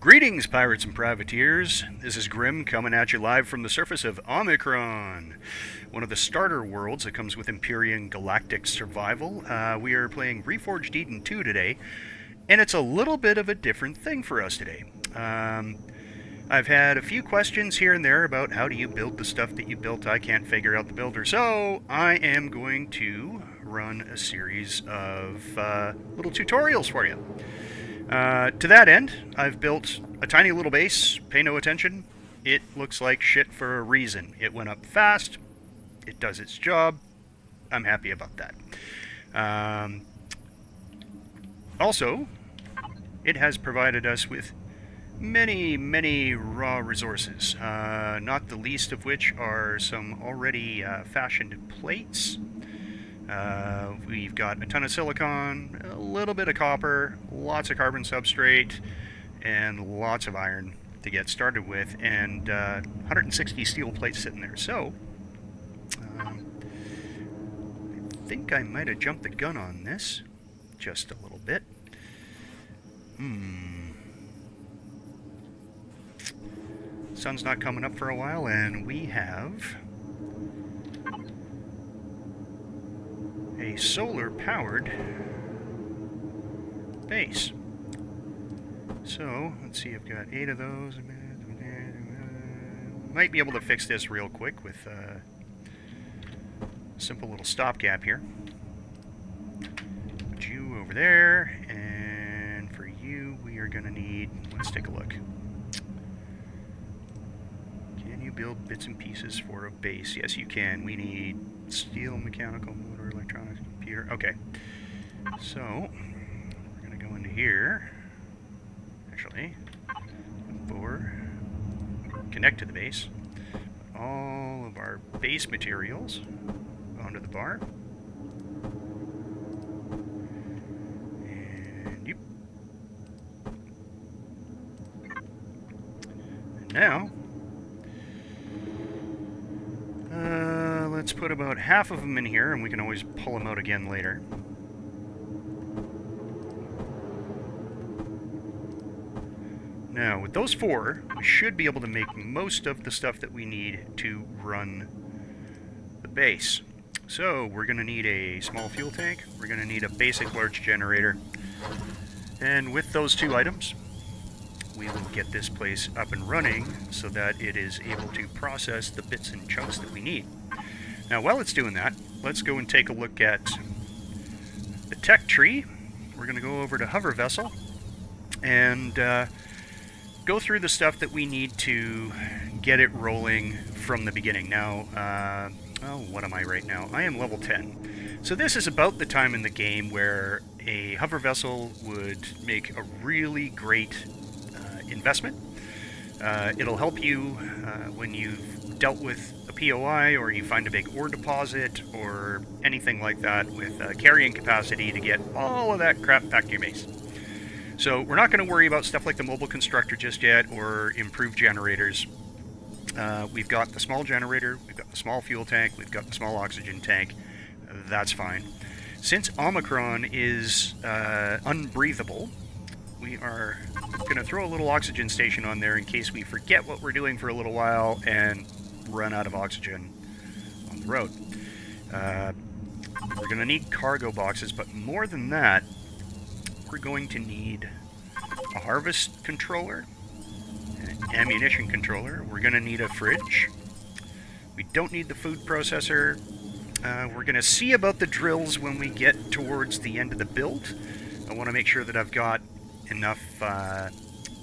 Greetings, pirates and privateers. This is Grim coming at you live from the surface of Omicron, one of the starter worlds that comes with Empyrion Galactic Survival. We are playing Reforged Eden 2 today, and it's a little bit of a different thing for us today. I've had a few questions here and there about how do you build the stuff that you built. I can't figure out the builder, so I am going to run a series of little tutorials for you. To that end, I've built a tiny little base. Pay no attention. It looks like shit for a reason. It went up fast. It does its job. I'm happy about that. Also, it has provided us with many raw resources, not the least of which are some already fashioned plates. We've got a ton of silicon, a little bit of copper, lots of carbon substrate, and lots of iron to get started with, and 160 steel plates sitting there. So, I think I might have jumped the gun on this just a little bit. Sun's not coming up for a while, and we have a solar-powered base. So, let's see, I've got 8 of those. Might be able to fix this real quick with a simple little stopgap here. Put you over there, and for you, we are going to need, let's take a look. Can you build bits and pieces for a base? Yes, you can. We need steel, mechanical, motor, electronics, computer. Okay. So, we're going to go into here. Actually, before connect to the base, put all of our base materials onto the bar. And yep. And now, let's put about half of them in here, and we can always pull them out again later. Now, with those 4, we should be able to make most of the stuff that we need to run the base. So, we're going to need a small fuel tank, we're going to need a basic large generator, and with those 2 items, we will get this place up and running so that it is able to process the bits and chunks that we need. Now, while it's doing that, let's go and take a look at the tech tree. We're going to go over to Hover Vessel and go through the stuff that we need to get it rolling from the beginning. Now, what am I right now? I am level 10. So this is about the time in the game where a hover vessel would make a really great investment. It'll help you when you've dealt with a POI, or you find a big ore deposit, or anything like that, with carrying capacity to get all of that crap back to your base. So we're not going to worry about stuff like the mobile constructor just yet, or improved generators. We've got the small generator, we've got the small fuel tank, we've got the small oxygen tank. That's fine. Since Omicron is unbreathable, we are going to throw a little oxygen station on there in case we forget what we're doing for a little while and run out of oxygen on the road. We're going to need cargo boxes, but more than that, we're going to need a harvest controller, an ammunition controller. We're going to need a fridge. We don't need the food processor. We're going to see about the drills when we get towards the end of the build. I want to make sure that I've got enough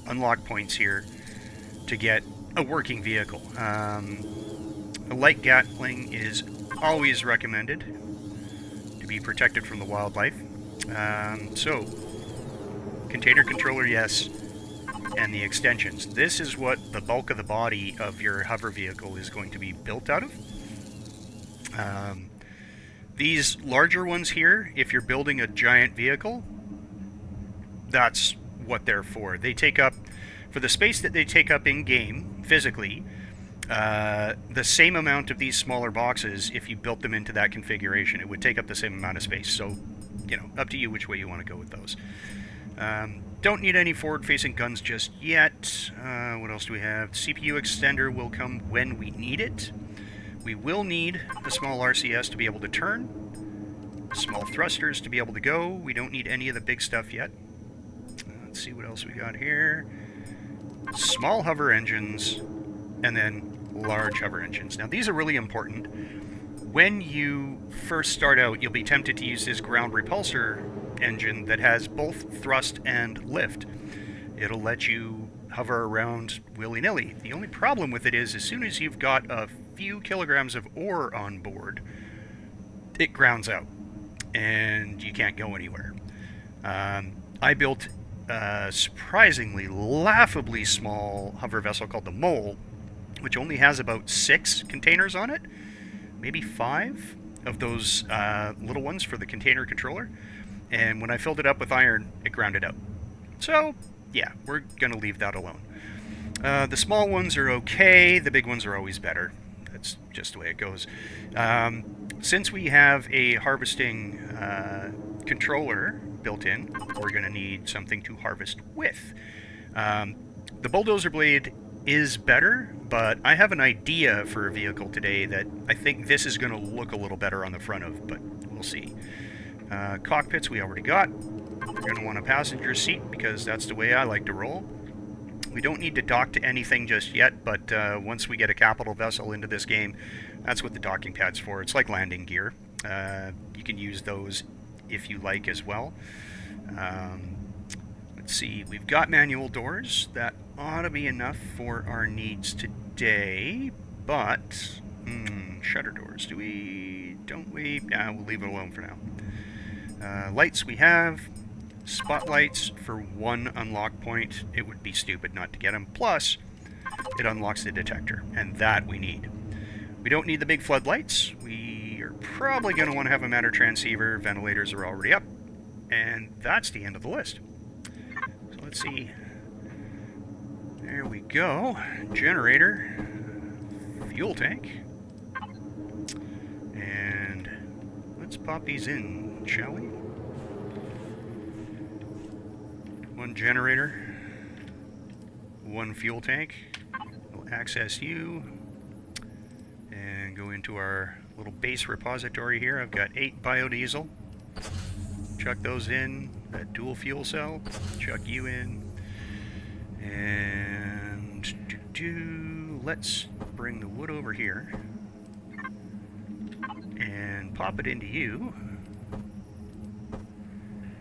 unlock points here to get a working vehicle. A light Gatling is always recommended to be protected from the wildlife. So, container controller, yes, and the extensions. This is what the bulk of the body of your hover vehicle is going to be built out of. These larger ones here, if you're building a giant vehicle, that's what they're for. They take up, for the space that they take up in-game, physically, the same amount of these smaller boxes, if you built them into that configuration, it would take up the same amount of space. So, you know, up to you which way you want to go with those. Don't need any forward-facing guns just yet. What else do we have? CPU extender will come when we need it. We will need a small RCS to be able to turn. Small thrusters to be able to go. We don't need any of the big stuff yet. Let's see what else we got here. Small hover engines, and then large hover engines. Now these are really important. When you first start out, you'll be tempted to use this ground repulsor engine that has both thrust and lift. It'll let you hover around willy-nilly. The only problem with it is as soon as you've got a few kilograms of ore on board, it grounds out and you can't go anywhere. I built a surprisingly, laughably small hover vessel called the Mole, which only has about 6 containers on it, maybe 5 of those little ones for the container controller. And when I filled it up with iron, it grounded out. So, yeah, we're going to leave that alone. The small ones are okay. The big ones are always better. That's just the way it goes. Since we have a harvesting controller built in, we're going to need something to harvest with. The bulldozer blade is better, but I have an idea for a vehicle today that I think this is going to look a little better on the front of, but we'll see. Cockpits we already got. We're going to want a passenger seat because that's the way I like to roll. We don't need to dock to anything just yet, but once we get a capital vessel into this game, that's what the docking pad's for. It's like landing gear. You can use those if you like as well. Let's see, we've got manual doors. That ought to be enough for our needs today, but shutter doors, do we? Don't we? Nah, we'll leave it alone for now. Lights we have. Spotlights for 1 unlock point. It would be stupid not to get them. Plus, it unlocks the detector, and that we need. We don't need the big floodlights. We are probably going to want to have a matter transceiver. Ventilators are already up, and that's the end of the list. So let's see. There we go. Generator. Fuel tank. And let's pop these in, shall we? 1 generator, 1 fuel tank. We'll access you and go into our little base repository here. I've got 8 biodiesel. Chuck those in. That dual fuel cell. Chuck you in. And let's bring the wood over here and pop it into you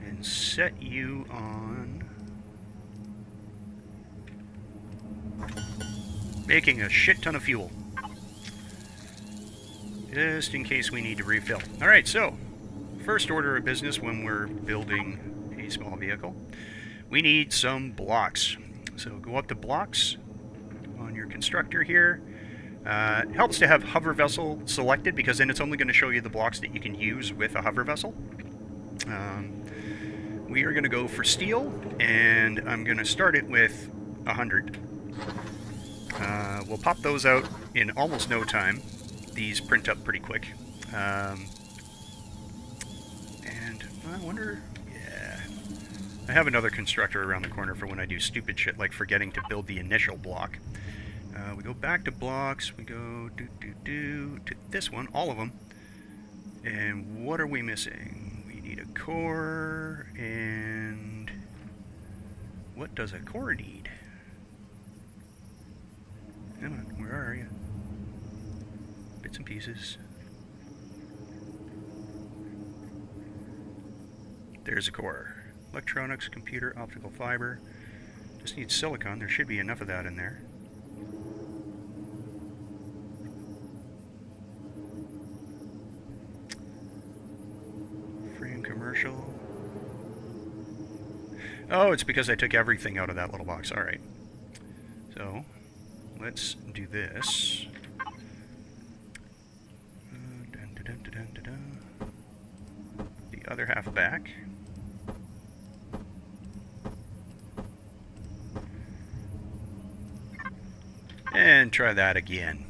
and set you on making a shit ton of fuel, just in case we need to refill. Alright, so first order of business when we're building a small vehicle, we need some blocks. So go up to blocks on your constructor here. It helps to have hover vessel selected because then it's only going to show you the blocks that you can use with a hover vessel. We are going to go for steel, and I'm going to start it with 100. We'll pop those out in almost no time. These print up pretty quick. And I wonder... yeah. I have another constructor around the corner for when I do stupid shit like forgetting to build the initial block. We go back to blocks. We go to this one, all of them. And what are we missing? We need a core, and what does a core need? Come on, where are you? Bits and pieces. There's a core. Electronics, computer, optical fiber. Just need silicon. There should be enough of that in there. Frame commercial. Oh, it's because I took everything out of that little box. Alright. So, let's do this. The other half back. And try that again.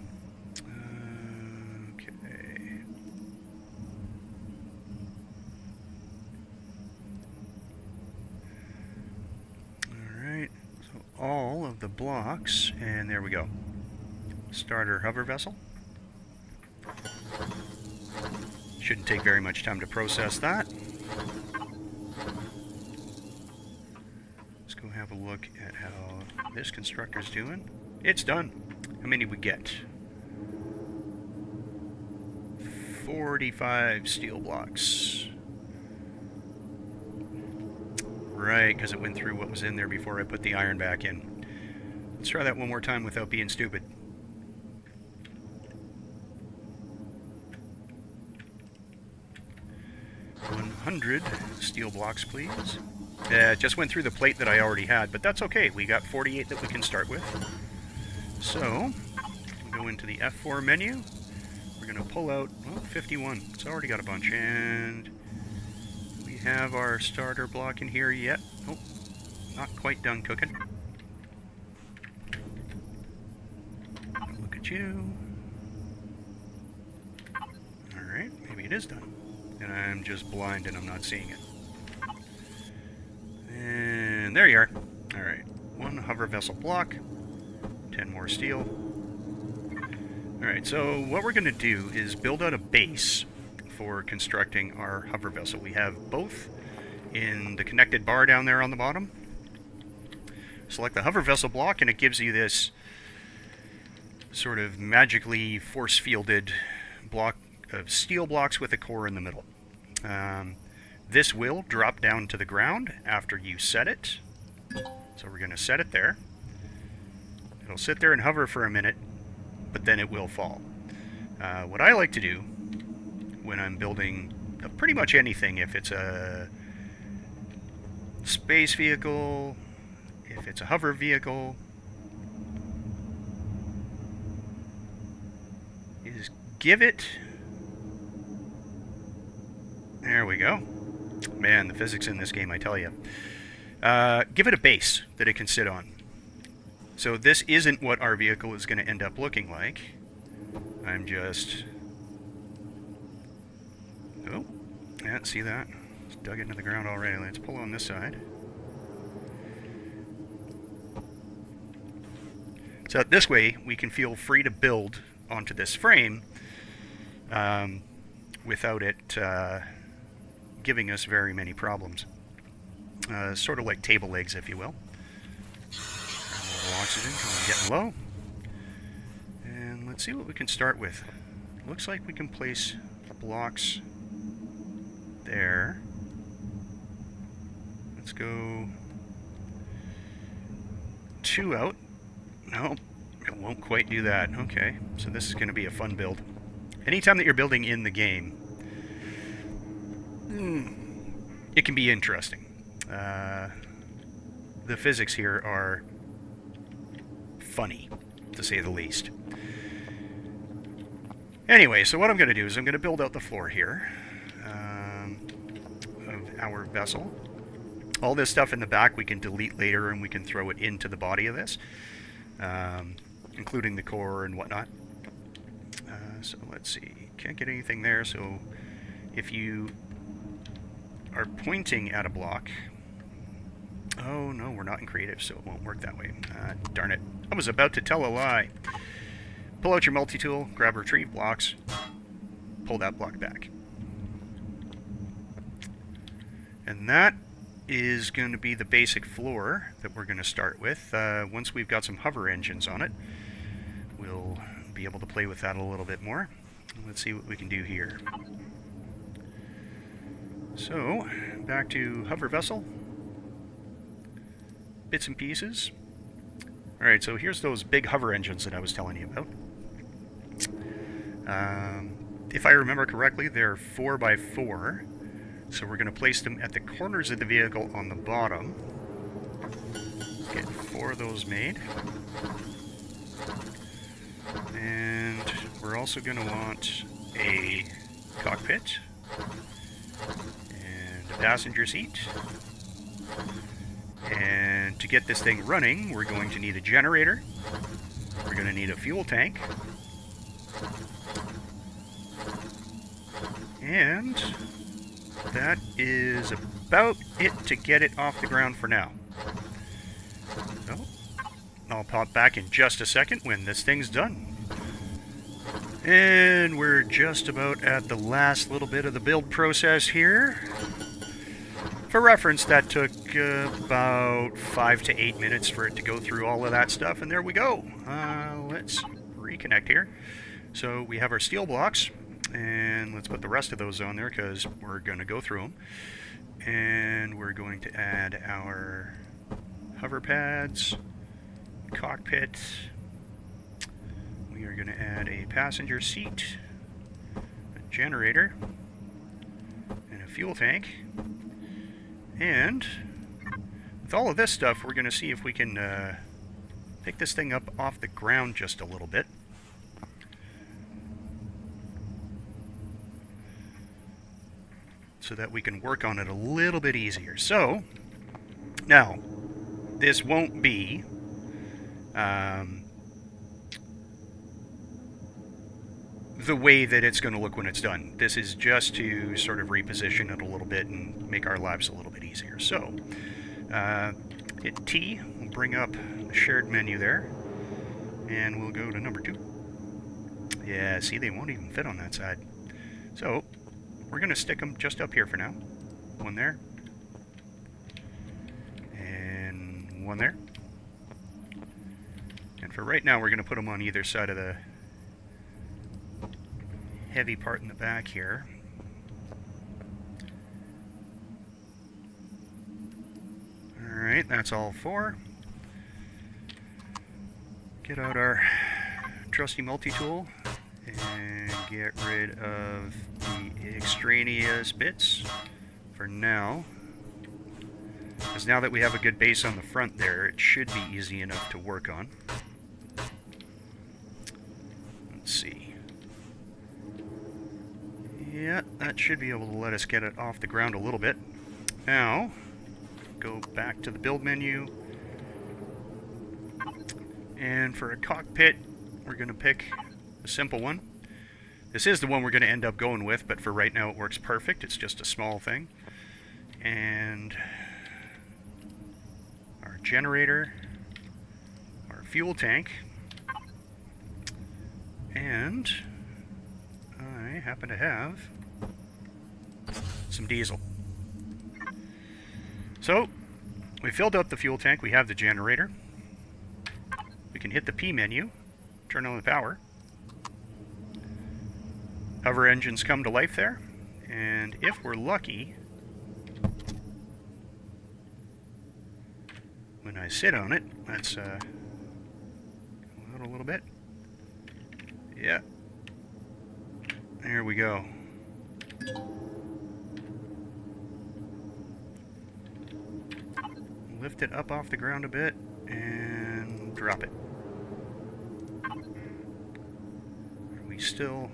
Okay. the blocks, and there we go. Starter hover vessel. Shouldn't take very much time to process that. Let's go have a look at how this constructor's doing. It's done. How many we get? 45 steel blocks. Right, because it went through what was in there before I put the iron back in. Let's try that one more time without being stupid. 100 steel blocks, please. It just went through the plate that I already had, but that's okay. We got 48 that we can start with. So, we go into the F4 menu. We're going to pull out, well, 51. It's already got a bunch, and we have our starter block in here yet. Oh, not quite done cooking. Look at you. Alright, maybe it is done. And I'm just blind and I'm not seeing it. And there you are. Alright, 1 hover vessel block, 10 more steel. Alright, so what we're going to do is build out a base for constructing our hover vessel. We have both in the connected bar down there on the bottom. Select the hover vessel block and it gives you this sort of magically force-fielded block of steel blocks with a core in the middle. This will drop down to the ground after you set it. So we're going to set it there. It'll sit there and hover for a minute, but then it will fall. What I like to do when I'm building pretty much anything, if it's a space vehicle, if it's a hover vehicle, is give it... There we go. Man, the physics in this game, I tell you. Give it a base that it can sit on. So this isn't what our vehicle is going to end up looking like. I'm just... Oh, yeah, see that? It's dug into the ground already. Let's pull on this side. So this way, we can feel free to build onto this frame without it giving us very many problems. Sort of like table legs, if you will. A little oxygen because I'm getting low. And let's see what we can start with. Looks like we can place blocks there. Let's go 2 out. Nope, it won't quite do that. Okay, so this is going to be a fun build. Anytime that you're building in the game, it can be interesting. The physics here are funny, to say the least. Anyway, so what I'm going to do is I'm going to build out the floor here of our vessel. All this stuff in the back we can delete later and we can throw it into the body of this, including the core and whatnot. So let's see, can't get anything there, so if you are pointing at a block... Oh no, we're not in creative, so it won't work that way. Darn it. I was about to tell a lie. Pull out your multi-tool, grab retrieve blocks, pull that block back. And that is going to be the basic floor that we're going to start with. Once we've got some hover engines on it, we'll be able to play with that a little bit more. Let's see what we can do here. So, back to hover vessel. Bits and pieces. Alright, so here's those big hover engines that I was telling you about. If I remember correctly, they're 4x4. So we're going to place them at the corners of the vehicle on the bottom. Get 4 of those made. And we're also going to want a cockpit and a passenger seat. And to get this thing running, we're going to need a generator. We're going to need a fuel tank. And that is about it to get it off the ground for now. Oh, I'll pop back in just a second when this thing's done. And we're just about at the last little bit of the build process here. For reference, that took about 5 to 8 minutes for it to go through all of that stuff, and there we go. Let's reconnect here. So we have our steel blocks, and let's put the rest of those on there because we're going to go through them. And we're going to add our hover pads, cockpit. We are going to add a passenger seat, a generator, and a fuel tank. And with all of this stuff, we're going to see if we can pick this thing up off the ground just a little bit. So that we can work on it a little bit easier. So, now, this won't be the way that it's going to look when it's done. This is just to sort of reposition it a little bit and make our lives a little bit easier. So, hit T, we'll bring up the shared menu there, and we'll go to number 2. Yeah, see, they won't even fit on that side. So, we're going to stick them just up here for now. One there. And one there. And for right now, we're going to put them on either side of the heavy part in the back here. Alright, that's all 4. Get out our trusty multi-tool and get rid of the extraneous bits for now. Because now that we have a good base on the front there, it should be easy enough to work on. Let's see. Yeah, that should be able to let us get it off the ground a little bit. Now, go back to the build menu. And for a cockpit, we're going to pick a simple one. This is the one we're going to end up going with, but for right now it works perfect. It's just a small thing. And our generator, our fuel tank, and I happen to have some diesel. So, we filled up the fuel tank, we have the generator. We can hit the P menu, turn on the power. Hover engines come to life there, and if we're lucky, when I sit on it, let's go out a little bit. Yeah, there we go. Lift it up off the ground a bit and drop it. Are we still?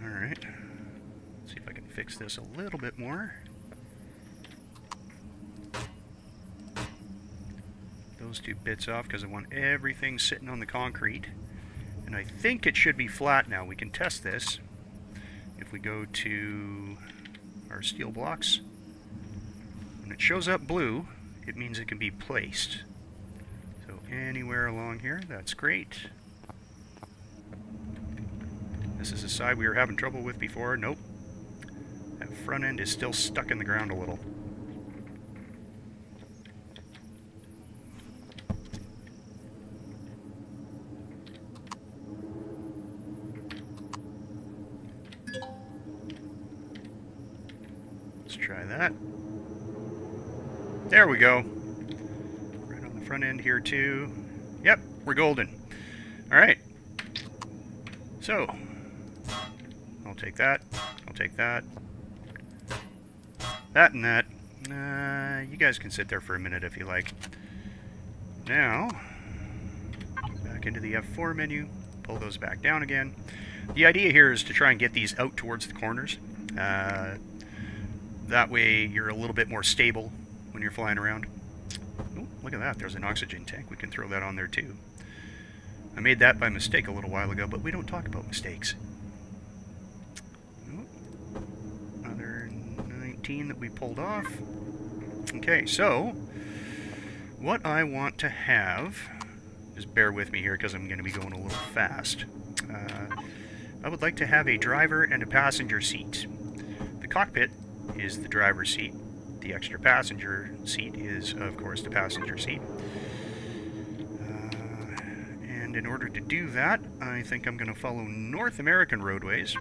Alright. See if I can fix this a little bit more. Those 2 bits off because I want everything sitting on the concrete. And I think it should be flat now. We can test this. If we go to our steel blocks, when it shows up blue, it means it can be placed. So anywhere along here, that's great. This is the side we were having trouble with before. Nope. That front end is still stuck in the ground a little. Let's try that. There we go. Right on the front end here too. Yep, we're golden. Alright. So, I'll take that. I'll take that. That and that. You guys can sit there for a minute if you like. Now, back into the F4 menu. Pull those back down again. The idea here is to try and get these out towards the corners. That way you're a little bit more stable when you're flying around. Oh, look at that. There's an oxygen tank. We can throw that on there too. I made that by mistake a little while ago, but we don't talk about mistakes. Oh, another 19 that we pulled off. Okay, so What I want to have, just bear with me here because I'm going to be going a little fast. I would like to have a driver and a passenger seat. The cockpit is the driver's seat. The extra passenger seat is, of course, the passenger seat. And in order to do that, I think I'm going to follow North American roadways.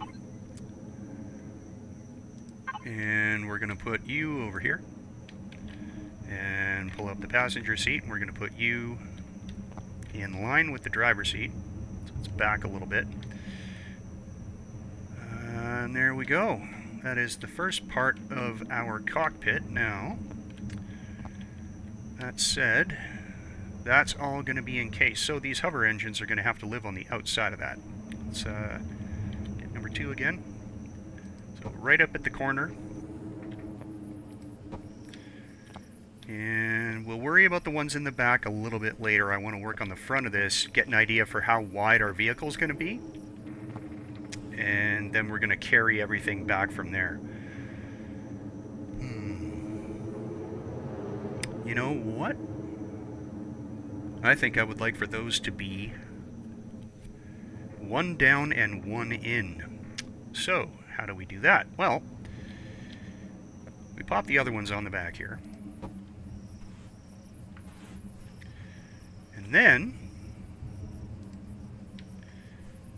And we're going to put you over here. And pull up the passenger seat. And we're going to put you in line with the driver's seat. So it's back a little bit. And there we go. That is the first part of our cockpit. Now, that said, that's all going to be encased. So these hover engines are going to have to live on the outside of that. Let's get number 2 again. So right up at the corner. And we'll worry about the ones in the back a little bit later. I want to work on the front of this, get an idea for how wide our vehicle is going to be. And then we're going to carry everything back from there. You know what? I think I would like for those to be 1 down and 1 in. So, how do we do that? Well, we pop the other ones on the back here. And then,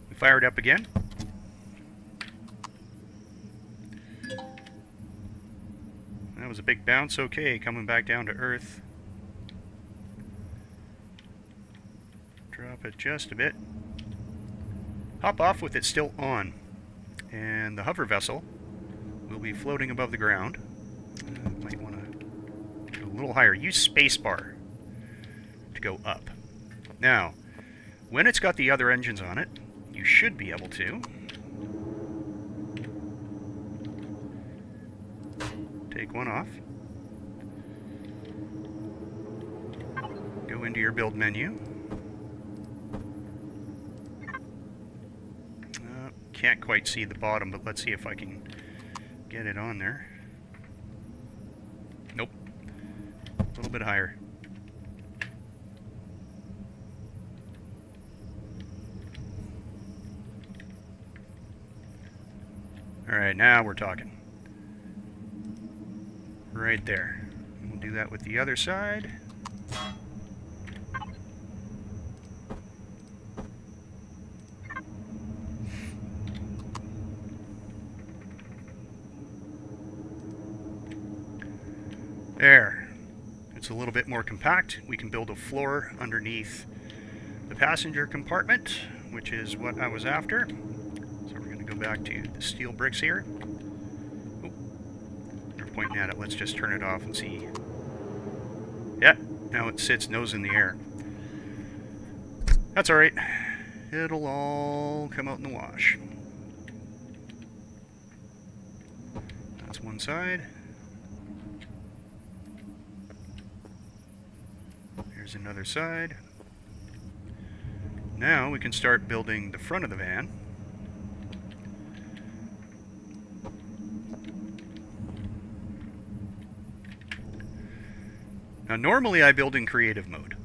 we fire it up again. That was a big bounce. Okay, coming back down to Earth. Drop it just a bit. Hop off with it still on. And the hover vessel will be floating above the ground. Might want to go a little higher. Use spacebar to go up. Now, when it's got the other engines on it, you should be able to take one off. Go into your build menu. Can't quite see the bottom, but let's see if I can get it on there. Nope. A little bit higher. Alright, now we're talking. Right there. We'll do that with the other side. There. It's a little bit more compact. We can build a floor underneath the passenger compartment, which is what I was after. So we're going to go back to the steel bricks here. Oh, they're pointing at it. Let's just turn it off and see. Yeah, now it sits nose in the air. That's alright. It'll all come out in the wash. That's one side. Here's another side. Now we can start building the front of the van. Now normally I build in creative mode.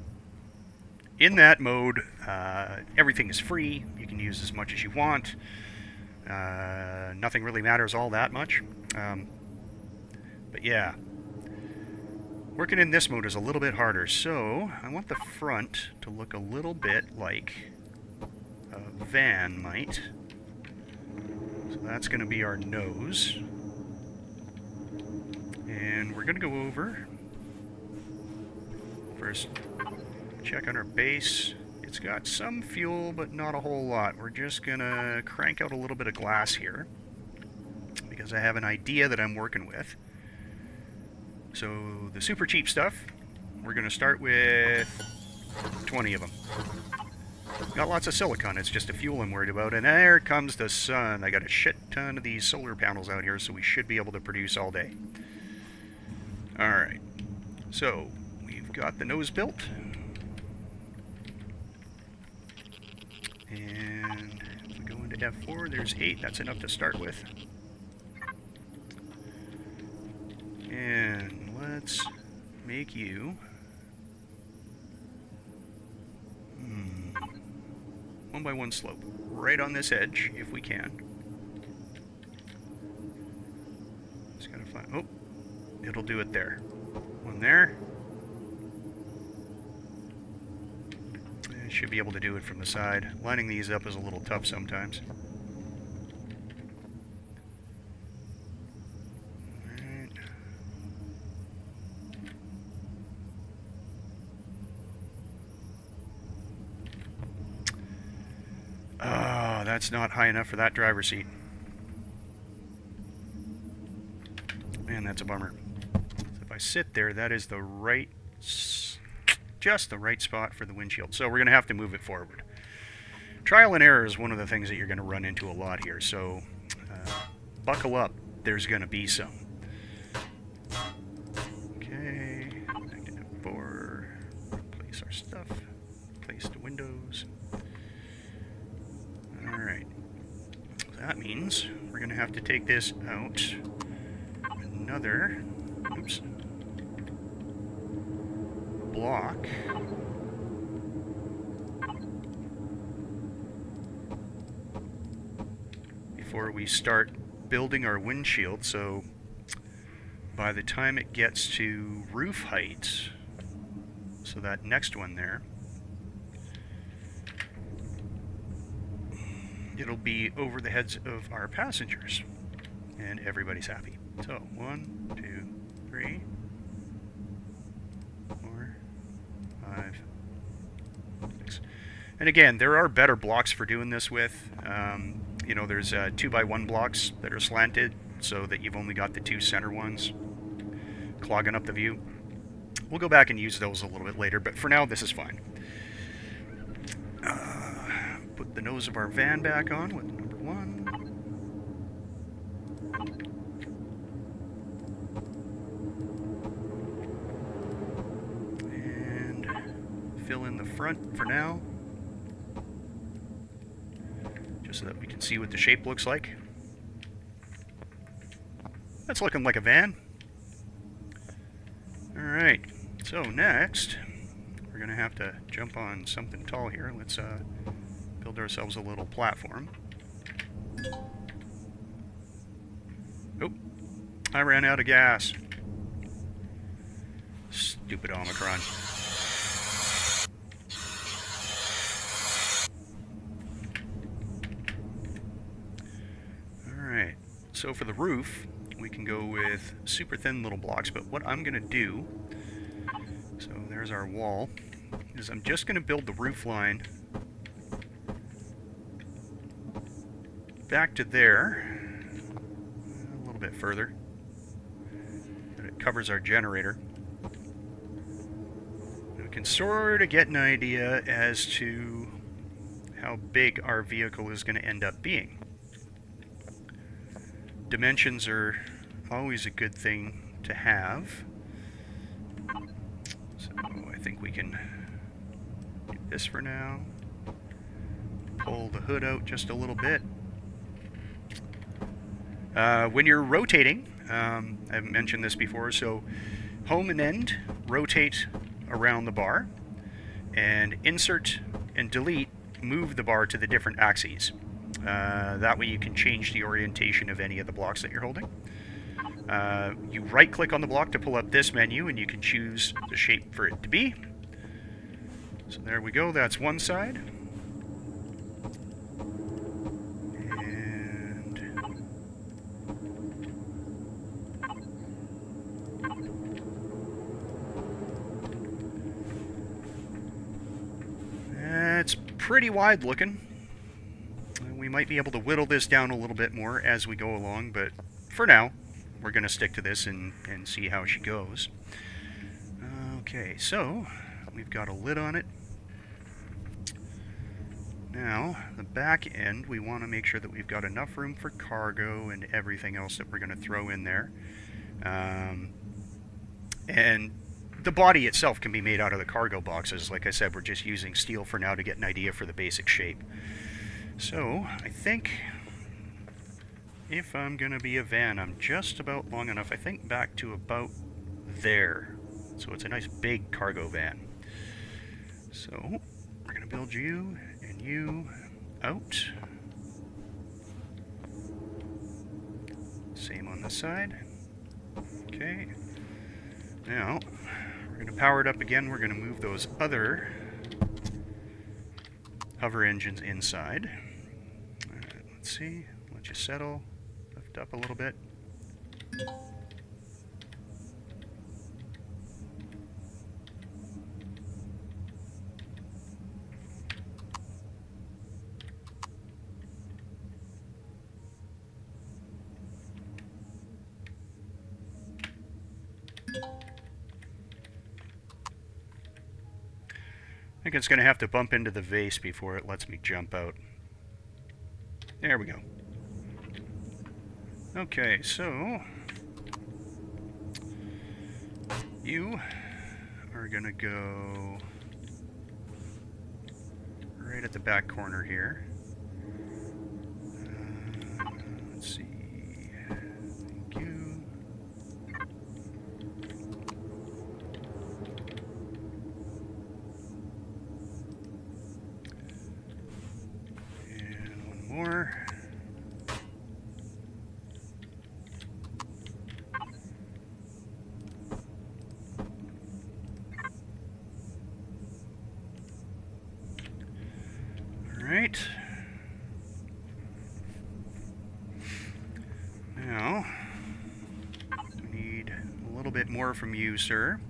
In that mode, everything is free. You can use as much as you want. Nothing really matters all that much. But yeah. Working in this mode is a little bit harder, so I want the front to look a little bit like a van might. So that's going to be our nose. And we're going to go over. First, check on our base. It's got some fuel, but not a whole lot. We're just going to crank out a little bit of glass here, because I have an idea that I'm working with. So, the super cheap stuff, we're going to start with 20 of them. Got lots of silicon, it's just the fuel I'm worried about. And there comes the sun. I got a shit ton of these solar panels out here, so we should be able to produce all day. Alright, so we've got the nose built. And if we go into F4, there's 8, that's enough to start with. And let's make you 1x1 slope. Right on this edge, if we can. Just gotta find... Oh! It'll do it there. One there. I should be able to do it from the side. Lining these up is a little tough sometimes. Alright. Oh, that's not high enough for that driver's seat. Man, that's a bummer. If I sit there, that is the right, just the right spot for the windshield. So we're going to have to move it forward. Trial and error is one of the things that you're going to run into a lot here. So buckle up. There's going to be some. Okay. Magnet 4. Replace our stuff. Place the windows. Alright. So that means we're going to have to take this out. Another... Oops. Block. Before we start building our windshield, so by the time it gets to roof height, so that next one there, it'll be over the heads of our passengers, and everybody's happy. So, 1, 2, 3, 4, 5, 6. And again, there are better blocks for doing this with. You know, there's 2x1 blocks that are slanted, so that you've only got the 2 center ones, clogging up the view. We'll go back and use those a little bit later, but for now, this is fine. Put the nose of our van back on with number 1. And fill in the front for now, just so that we can see what the shape looks like. That's looking like a van. Alright, so next, we're going to have to jump on something tall here. Let's build ourselves a little platform. Oh, I ran out of gas. Stupid Omicron. Alright, so for the roof, we can go with super thin little blocks, but what I'm going to do, so there's our wall, is I'm just going to build the roof line back to there, a little bit further, and it covers our generator. And we can sort of get an idea as to how big our vehicle is going to end up being. Dimensions are always a good thing to have. So I think we can do this for now. Pull the hood out just a little bit. When you're rotating, I've mentioned this before, so home and end rotate around the bar, and insert and delete move the bar to the different axes. That way you can change the orientation of any of the blocks that you're holding. You right-click on the block to pull up this menu, and you can choose the shape for it to be. So there we go, that's one side. And it's pretty wide looking. We might be able to whittle this down a little bit more as we go along, but for now, we're going to stick to this and see how she goes. Okay, so we've got a lid on it. Now, the back end, we want to make sure that we've got enough room for cargo and everything else that we're going to throw in there. And the body itself can be made out of the cargo boxes. Like I said, we're just using steel for now to get an idea for the basic shape. So, I think if I'm going to be a van, I'm just about long enough, I think, back to about there. So it's a nice big cargo van. So, we're going to build you and you out. Same on this side. Okay. Now, we're going to power it up again. We're going to move those other hover engines inside. Alright, let's see. Let you settle. Lift up a little bit. I think it's going to have to bump into the vase before it lets me jump out. There we go. Okay, so you are going to go right at the back corner here. Let's see. Thank you. And one more. Right. Now, we need a little bit more from you, sir.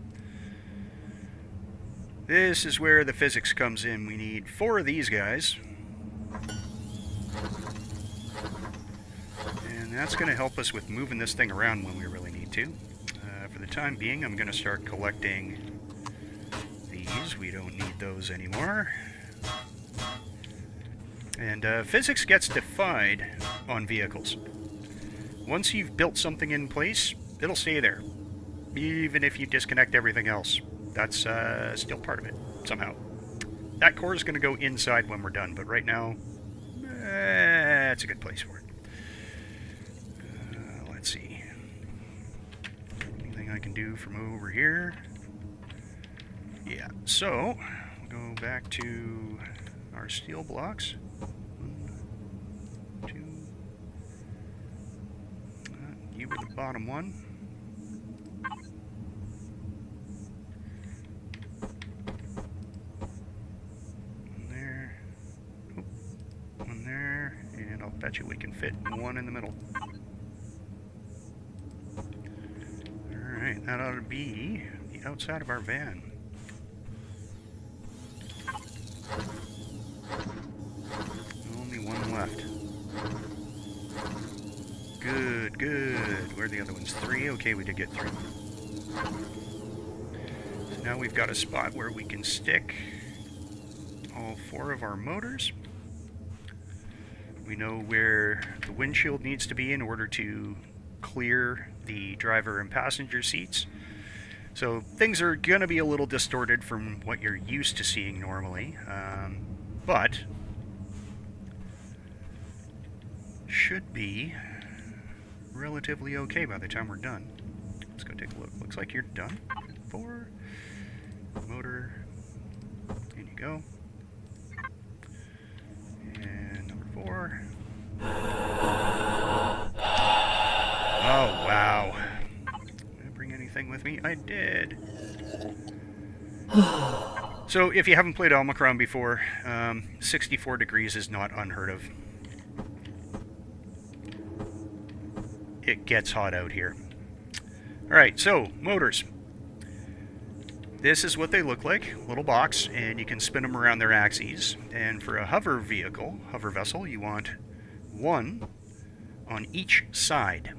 This is where the physics comes in. We need 4 of these guys. And that's going to help us with moving this thing around when we really need to. For the time being, I'm going to start collecting these. We don't need those anymore. And physics gets defied on vehicles. Once you've built something in place, it'll stay there. Even if you disconnect everything else. That's still part of it, somehow. That core is going to go inside when we're done, but right now, it's a good place for it. Let's see. Anything I can do from over here? Yeah, so, we'll go back to our steel blocks. 1, 2. You were the bottom one. One there. Oh, one there. And I'll bet you we can fit one in the middle. Alright, that ought to be the outside of our van. Only one left. Good, good. Where are the other ones? 3? Okay, we did get 3. So now we've got a spot where we can stick all 4 of our motors. We know where the windshield needs to be in order to clear the driver and passenger seats. So things are going to be a little distorted from what you're used to seeing normally, but should be relatively okay by the time we're done. Let's go take a look. Looks like you're done. 4. Motor. In you go. And number 4. Oh, wow. Did I bring anything with me? I did. So, if you haven't played Omicron before, 64 degrees is not unheard of. It gets hot out here. Alright, so, motors. This is what they look like, little box, and you can spin them around their axes. And for a hover vehicle, hover vessel, you want 1 on each side.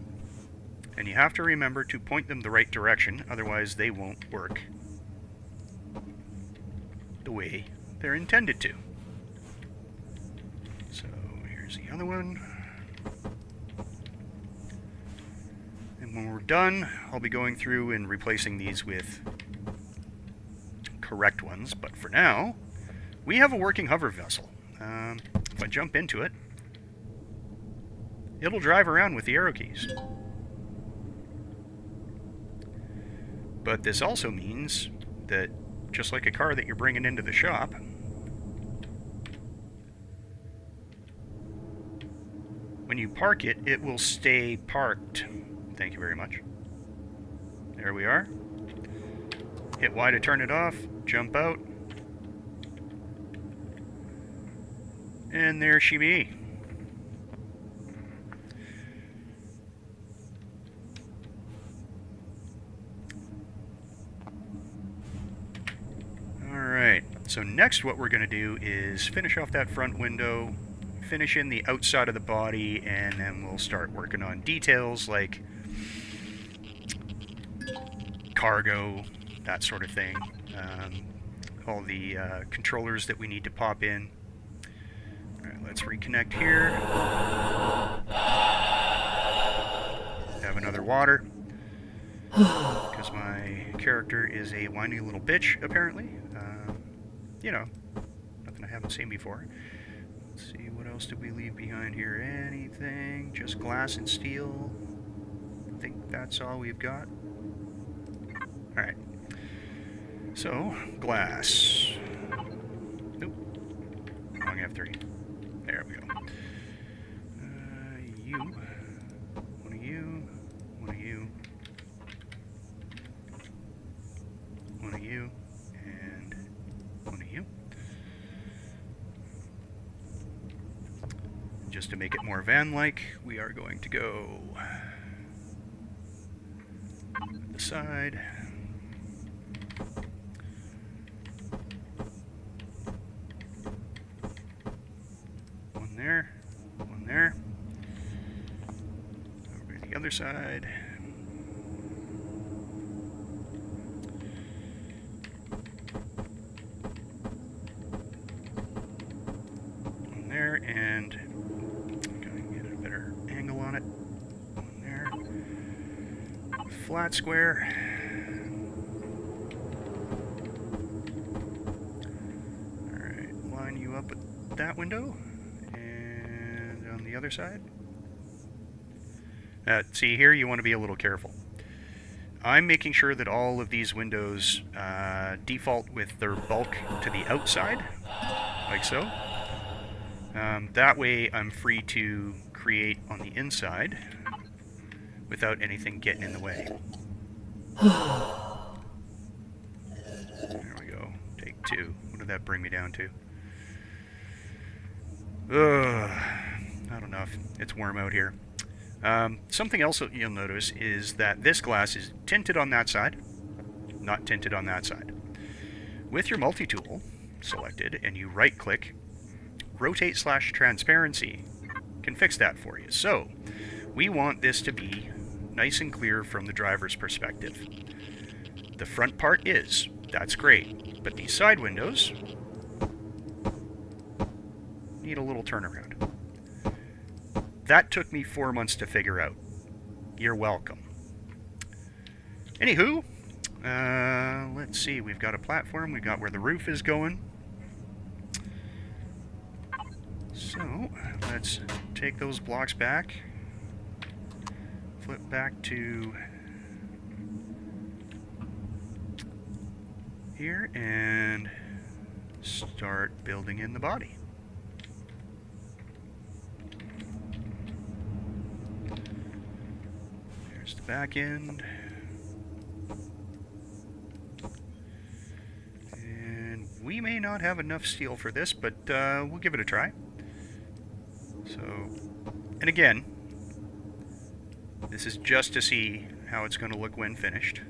And you have to remember to point them the right direction, otherwise they won't work the way they're intended to. So, here's the other one. And when we're done, I'll be going through and replacing these with correct ones. But for now, we have a working hover vessel. If I jump into it, it'll drive around with the arrow keys. But this also means that, just like a car that you're bringing into the shop, When you park it, it will stay parked. Thank you very much. There we are. Hit Y to turn it off, jump out. And there she be. Alright, so next what we're going to do is finish off that front window, finish in the outside of the body, and then we'll start working on details like cargo, that sort of thing. All the controllers that we need to pop in. Alright, let's reconnect here. Have another water. Because my character is a whiny little bitch, apparently. You know, nothing I haven't seen before. Let's see, what else did we leave behind here? Anything? Just glass and steel. I think that's all we've got. Alright. So, glass. Nope. Wrong F3. There we go. You. One of you. One of you. One of you. And one of you. Just to make it more van-like, we are going to go the side. One there. One there. Over to the other side. One there, and flat square. Alright, line you up at that window. And on the other side. See, here you want to be a little careful. I'm making sure that all of these windows default with their bulk to the outside, like so. That way I'm free to create on the inside without anything getting in the way. There we go. Take two. What did that bring me down to? Not enough. It's warm out here. Something else that you'll notice is that this glass is tinted on that side, not tinted on that side. With your multi-tool selected and you right-click, rotate/transparency can fix that for you. So, we want this to be nice and clear from the driver's perspective. The front part is. That's great. But these side windows need a little turnaround. That took me 4 months to figure out. You're welcome. Anywho, let's see. We've got a platform. We've got where the roof is going. So, let's take those blocks back. Flip back to here and start building in the body. There's the back end. And we may not have enough steel for this, but we'll give it a try. So, and again, this is just to see how it's going to look when finished.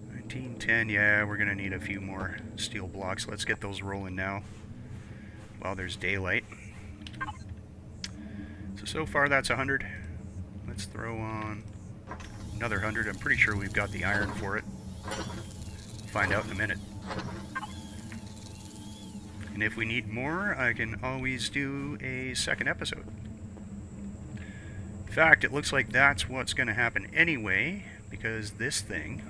$19.10, yeah, we're going to need a few more steel blocks. Let's get those rolling now while there's daylight. So far that's 100. Let's throw on another 100. I'm pretty sure we've got the iron for it. Find out in a minute. And if we need more, I can always do a second episode. In fact, it looks like that's what's going to happen anyway, because this thing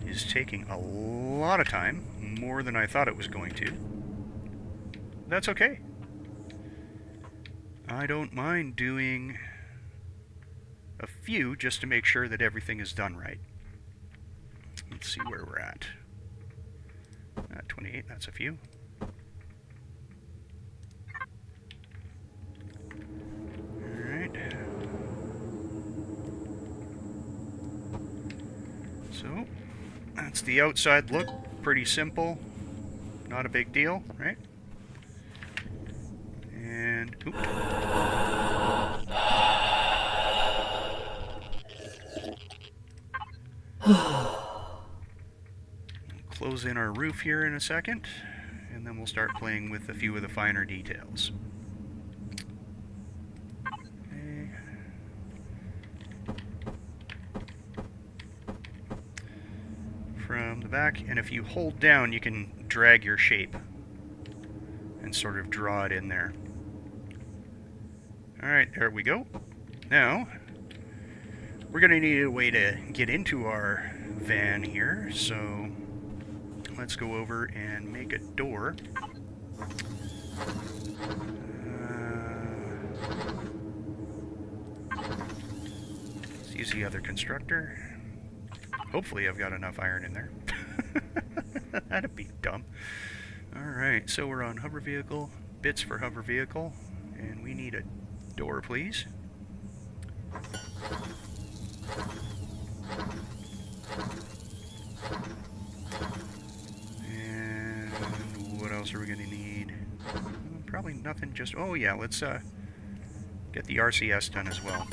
is taking a lot of time, more than I thought it was going to. That's okay. I don't mind doing a few just to make sure that everything is done right. In Let's see where we're at. 28, that's a few. Alright. So, that's the outside look. Pretty simple. Not a big deal, right? And, oop. Close in our roof here in a second, and then we'll start playing with a few of the finer details. Okay. From the back, and if you hold down, you can drag your shape and sort of draw it in there. Alright, there we go. Now, we're going to need a way to get into our van here, so let's go over and make a door. Let's use the other constructor. Hopefully I've got enough iron in there. That'd be dumb. Alright, so we're on hover vehicle, bits for hover vehicle, and we need a door, please. And what else are we going to need? Probably nothing, just... Oh yeah, let's get the RCS done as well.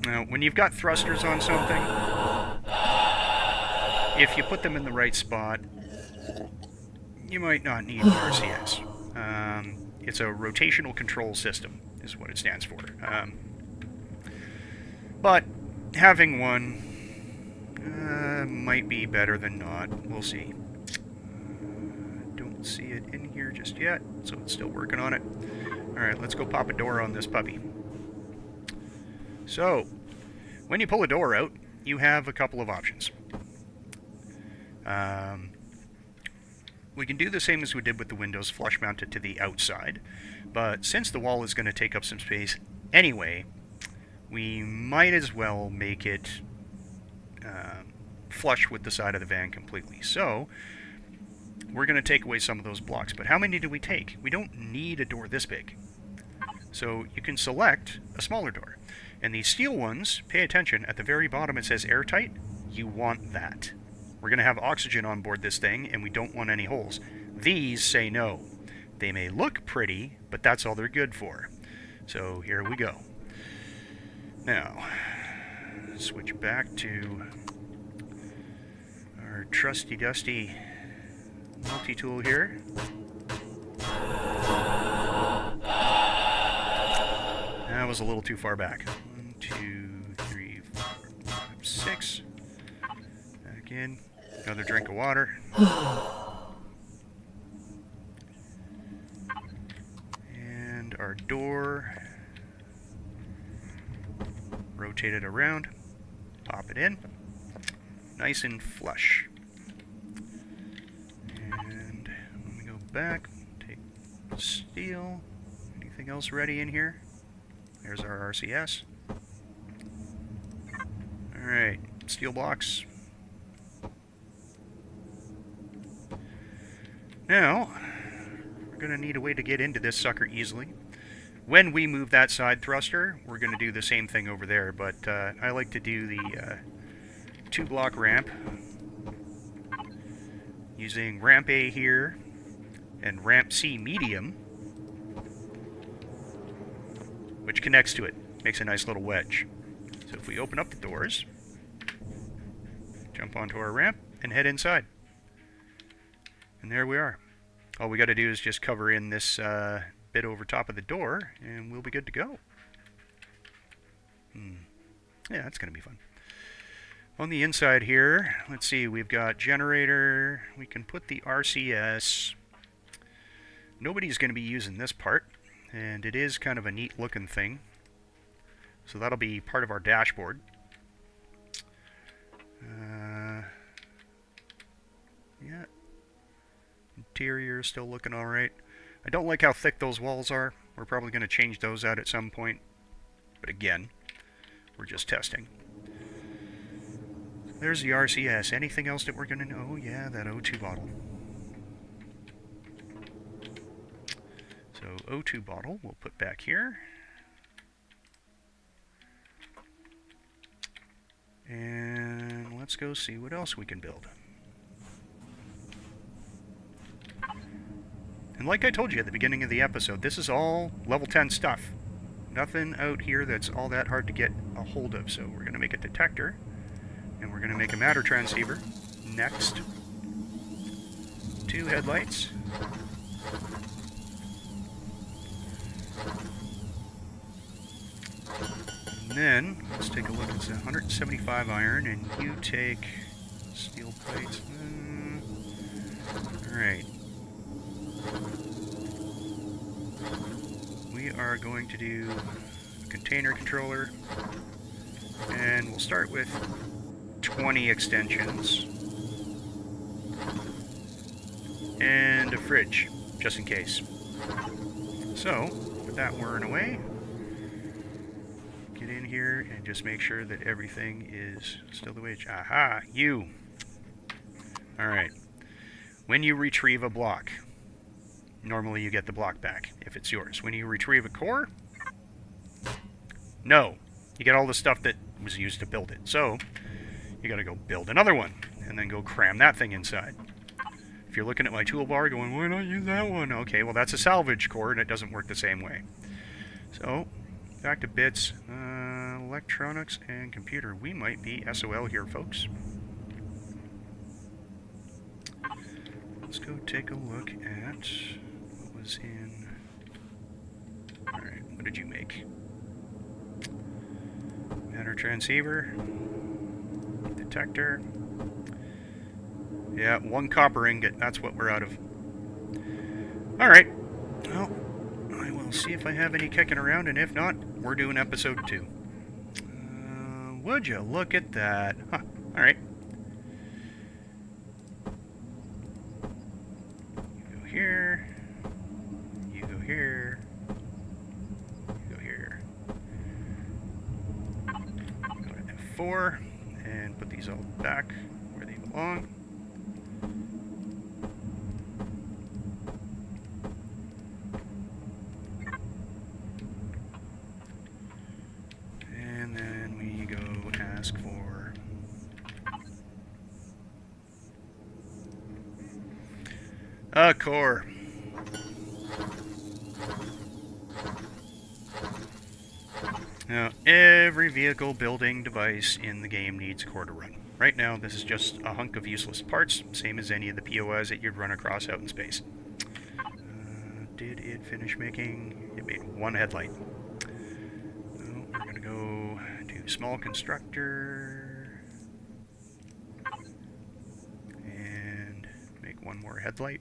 Now, when you've got thrusters on something, if you put them in the right spot, you might not need the RCS. It's a rotational control system, is what it stands for. But having one might be better than not. We'll see. Don't see it in here just yet, so it's still working on it. Alright, let's go pop a door on this puppy. So, when you pull a door out, you have a couple of options. We can do the same as we did with the windows, flush mount it to the outside, but since the wall is going to take up some space anyway, we might as well make it flush with the side of the van completely. So, we're going to take away some of those blocks, but how many do we take? We don't need a door this big. So, you can select a smaller door. And these steel ones, pay attention, at the very bottom it says airtight. You want that. We're going to have oxygen on board this thing, and we don't want any holes. These say no. They may look pretty, but that's all they're good for. So here we go. Now, switch back to our trusty-dusty multi-tool here. That was a little too far back. 1, 2, 3, 4, 5, 6. Back in. Another drink of water. And our door. Rotate it around. Pop it in. Nice and flush. And when we go back, take steel. Anything else ready in here? There's our RCS. Alright, steel blocks. Now, we're going to need a way to get into this sucker easily. When we move that side thruster, we're going to do the same thing over there, but I like to do the 2-block ramp using ramp A here and ramp C medium, which connects to it. Makes a nice little wedge. So if we open up the doors, jump onto our ramp, and head inside. And there we are. All we got to do is just cover in this bit over top of the door, and we'll be good to go. Yeah, that's going to be fun. On the inside here, let's see, we've got generator. We can put the RCS. Nobody's going to be using this part, and it is kind of a neat looking thing. So that'll be part of our dashboard. Yeah. Interior is still looking alright. I don't like how thick those walls are. We're probably going to change those out at some point. But again, we're just testing. There's the RCS. Anything else that we're going to know? Oh, yeah, that O2 bottle. So, O2 bottle we'll put back here. And let's go see what else we can build. And like I told you at the beginning of the episode, this is all level 10 stuff. Nothing out here that's all that hard to get a hold of. So we're going to make a detector. And we're going to make a matter transceiver. Next. 2 headlights. And then, let's take a look. It's 175 iron, and you take steel plates. Alright. We are going to do a container controller. And we'll start with 20 extensions. And a fridge, just in case. So, with that whirring away, get in here and just make sure that everything is still the way it's... Aha! You! Alright. When you retrieve a block, normally you get the block back, if it's yours. When you retrieve a core, no. You get all the stuff that was used to build it. So, you gotta go build another one, and then go cram that thing inside. If you're looking at my toolbar going, why not use that one? Okay, well that's a salvage core, and it doesn't work the same way. So, back to bits, electronics and computer. We might be SOL here, folks. Let's go take a look at what was in... Alright, what did you make? Matter transceiver. Detector. Yeah, 1 copper ingot. That's what we're out of. Alright. Well, I will see if I have any kicking around, and if not, we're doing episode 2. Would you look at that? Huh. Alright. You go here. You go here. You go here. Go to F4, and put these all back where they belong. And then we go ask for a core. Now, every vehicle building device in the game needs a core to run. Right now, this is just a hunk of useless parts, same as any of the POIs that you'd run across out in space. Did it finish making? It made 1 headlight. So we're going to go do small constructor and make 1 more headlight.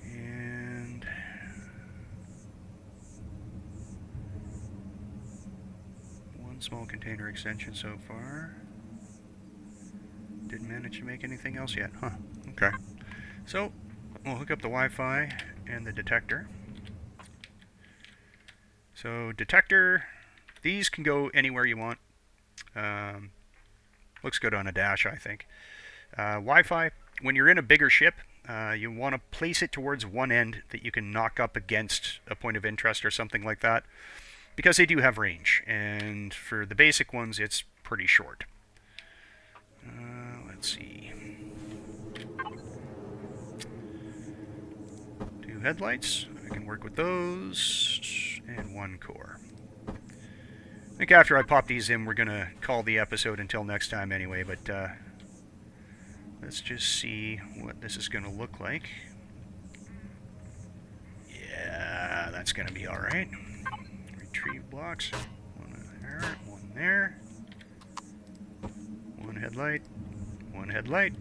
And small container extension so far. Didn't manage to make anything else yet. Huh. Okay. So, we'll hook up the Wi-Fi and the detector. So, detector, these can go anywhere you want. Looks good on a dash, I think. Wi-Fi, when you're in a bigger ship, you want to place it towards one end that you can knock up against a point of interest or something like that, because they do have range, and for the basic ones, it's pretty short. Let's see. 2 headlights. I can work with those, and 1 core. I think after I pop these in, we're going to call the episode until next time anyway, but let's just see what this is going to look like. Yeah, that's going to be alright. Retrieve blocks. 1 there, 1 there. 1 headlight. 1 headlight.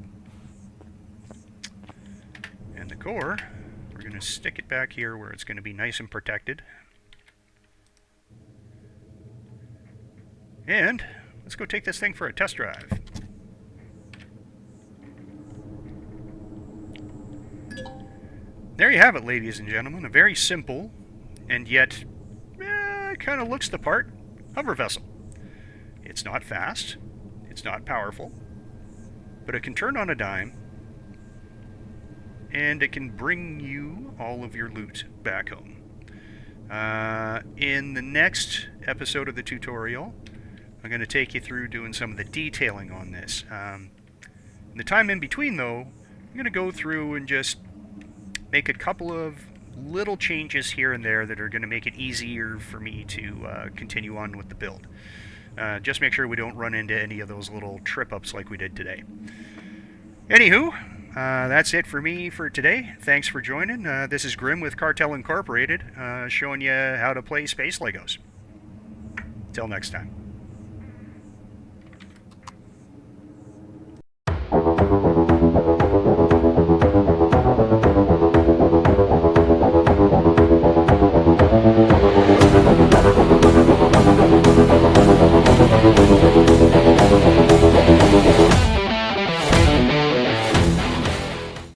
And the core, we're going to stick it back here where it's going to be nice and protected. And let's go take this thing for a test drive. There you have it, ladies and gentlemen. A very simple, and yet kind of looks the part, hover vessel. It's not fast, it's not powerful, but it can turn on a dime, and it can bring you all of your loot back home. In the next episode of the tutorial, I'm going to take you through doing some of the detailing on this. In the time in between, though, I'm going to go through and just make a couple of little changes here and there that are going to make it easier for me to continue on with the build. Just make sure we don't run into any of those little trip-ups like we did today. Anywho, that's it for me for today. Thanks for joining. This is Grim with Cartel Incorporated, showing you how to play Space Legos. Till next time.